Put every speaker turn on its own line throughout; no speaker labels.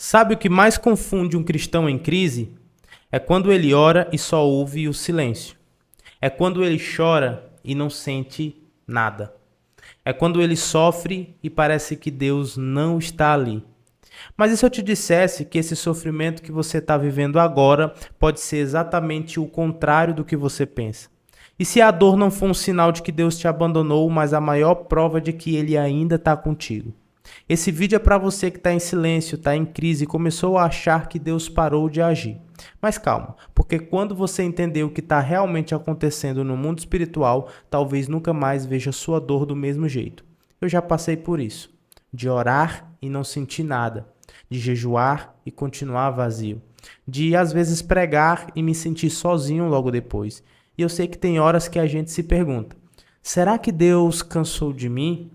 Sabe o que mais confunde um cristão em crise? É quando ele ora e só ouve o silêncio. É quando ele chora e não sente nada. É quando ele sofre e parece que Deus não está ali. Mas e se eu te dissesse que esse sofrimento que você está vivendo agora pode ser exatamente o contrário do que você pensa? E se a dor não for um sinal de que Deus te abandonou, mas a maior prova de que Ele ainda está contigo? Esse vídeo é para você que está em silêncio, está em crise e começou a achar que Deus parou de agir. Mas calma, porque quando você entender o que está realmente acontecendo no mundo espiritual, talvez nunca mais veja sua dor do mesmo jeito. Eu já passei por isso, de orar e não sentir nada, de jejuar e continuar vazio, de às vezes pregar e me sentir sozinho logo depois. E eu sei que tem horas que a gente se pergunta, será que Deus cansou de mim?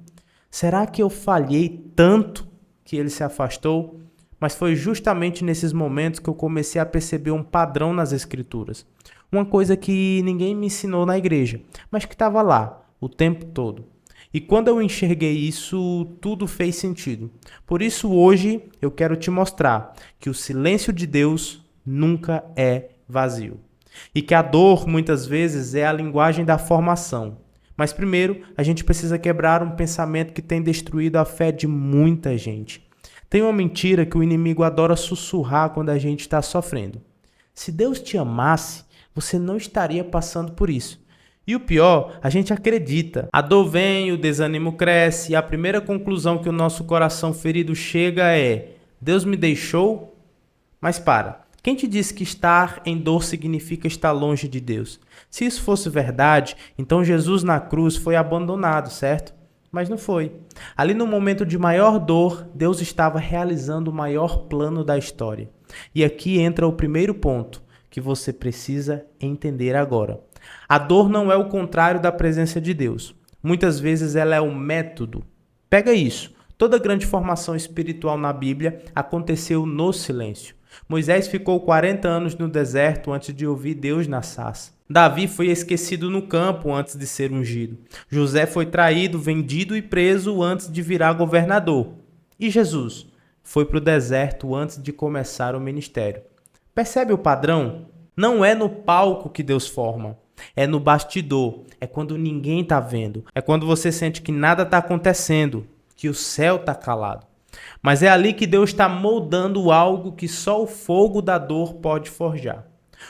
Será que eu falhei tanto que ele se afastou? Mas foi justamente nesses momentos que eu comecei a perceber um padrão nas escrituras. Uma coisa que ninguém me ensinou na igreja, mas que estava lá o tempo todo. E quando eu enxerguei isso, tudo fez sentido. Por isso hoje eu quero te mostrar que o silêncio de Deus nunca é vazio. E que a dor muitas vezes é a linguagem da formação. Mas primeiro, a gente precisa quebrar um pensamento que tem destruído a fé de muita gente. Tem uma mentira que o inimigo adora sussurrar quando a gente está sofrendo. Se Deus te amasse, você não estaria passando por isso. E o pior, a gente acredita. A dor vem, o desânimo cresce e a primeira conclusão que o nosso coração ferido chega é: Deus me deixou? Mas para. Quem te disse que estar em dor significa estar longe de Deus? Se isso fosse verdade, então Jesus na cruz foi abandonado, certo? Mas não foi. Ali no momento de maior dor, Deus estava realizando o maior plano da história. E aqui entra o primeiro ponto que você precisa entender agora. A dor não é o contrário da presença de Deus. Muitas vezes ela é o método. Pega isso. Toda grande formação espiritual na Bíblia aconteceu no silêncio. Moisés ficou 40 anos no deserto antes de ouvir Deus na sarça. Davi foi esquecido no campo antes de ser ungido. José foi traído, vendido e preso antes de virar governador. E Jesus foi para o deserto antes de começar o ministério. Percebe o padrão? Não é no palco que Deus forma. É no bastidor. É quando ninguém está vendo. É quando você sente que nada está acontecendo, que o céu está calado. Mas é ali que Deus está moldando algo que só o fogo da dor pode forjar.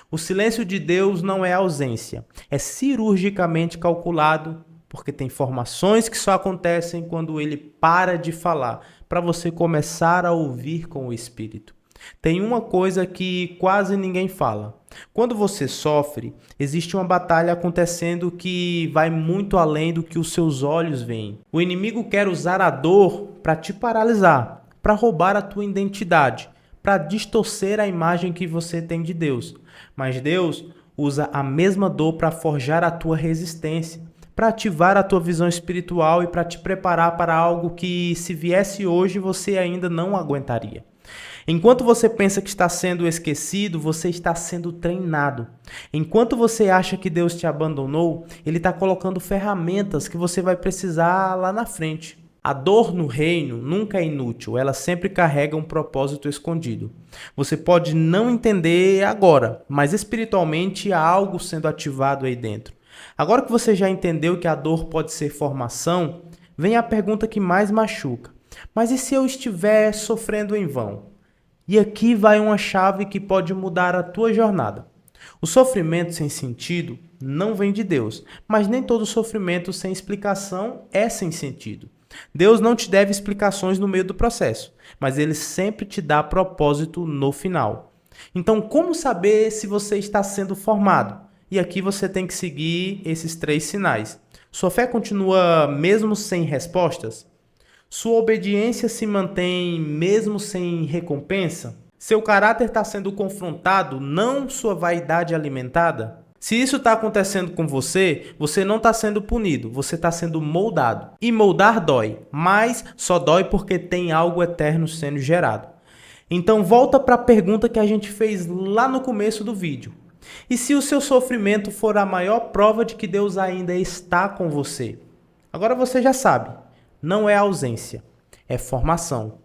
O silêncio de Deus não é ausência, é cirurgicamente calculado, porque tem formações que só acontecem quando ele para de falar, para você começar a ouvir com o Espírito. Tem uma coisa que quase ninguém fala. Quando você sofre, existe uma batalha acontecendo que vai muito além do que os seus olhos veem. O inimigo quer usar a dor para te paralisar, para roubar a tua identidade, para distorcer a imagem que você tem de Deus. Mas Deus usa a mesma dor para forjar a tua resistência, para ativar a tua visão espiritual e para te preparar para algo que, se viesse hoje, você ainda não aguentaria. Enquanto você pensa que está sendo esquecido, você está sendo treinado. Enquanto você acha que Deus te abandonou, Ele está colocando ferramentas que você vai precisar lá na frente. A dor no reino nunca é inútil, ela sempre carrega um propósito escondido. Você pode não entender agora, mas espiritualmente há algo sendo ativado aí dentro. Agora que você já entendeu que a dor pode ser formação, vem a pergunta que mais machuca. Mas e se eu estiver sofrendo em vão? E aqui vai uma chave que pode mudar a tua jornada. O sofrimento sem sentido não vem de Deus, mas nem todo sofrimento sem explicação é sem sentido. Deus não te deve explicações no meio do processo, mas Ele sempre te dá propósito no final. Então, como saber se você está sendo formado? E aqui você tem que seguir esses 3 sinais. Sua fé continua mesmo sem respostas? Sua obediência se mantém mesmo sem recompensa? Seu caráter está sendo confrontado, não sua vaidade alimentada? Se isso está acontecendo com você, você não está sendo punido, você está sendo moldado. E moldar dói, mas só dói porque tem algo eterno sendo gerado. Então volta para a pergunta que a gente fez lá no começo do vídeo. E se o seu sofrimento for a maior prova de que Deus ainda está com você? Agora você já sabe. Não é ausência, é formação.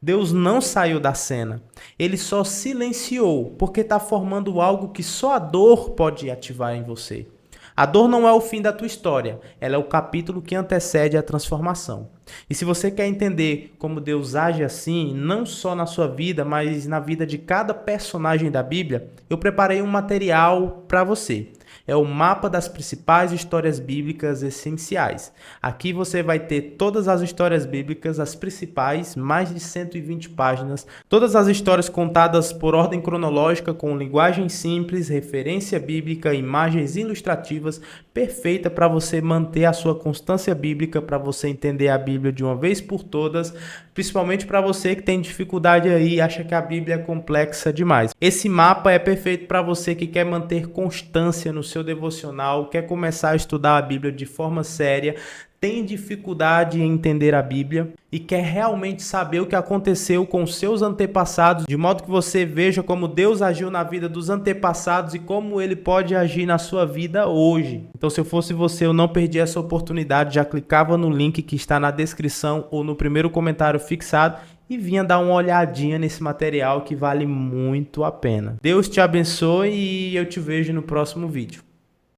Deus não saiu da cena. Ele só silenciou, porque está formando algo que só a dor pode ativar em você. A dor não é o fim da tua história, ela é o capítulo que antecede a transformação. E se você quer entender como Deus age assim, não só na sua vida, mas na vida de cada personagem da Bíblia, eu preparei um material para você. É o mapa das principais histórias bíblicas essenciais. Aqui você vai ter todas as histórias bíblicas, as principais, mais de 120 páginas, todas as histórias contadas por ordem cronológica, com linguagem simples, referência bíblica, imagens ilustrativas, perfeita para você manter a sua constância bíblica, para você entender a Bíblia de uma vez por todas, principalmente para você que tem dificuldade aí e acha que a Bíblia é complexa demais. Esse mapa é perfeito para você que quer manter constância no seu devocional, quer começar a estudar a Bíblia de forma séria, tem dificuldade em entender a Bíblia e quer realmente saber o que aconteceu com seus antepassados, de modo que você veja como Deus agiu na vida dos antepassados e como ele pode agir na sua vida hoje. Então, se eu fosse você, eu não perdia essa oportunidade, já clicava no link que está na descrição ou no primeiro comentário fixado e vinha dar uma olhadinha nesse material que vale muito a pena. Deus te abençoe e eu te vejo no próximo vídeo.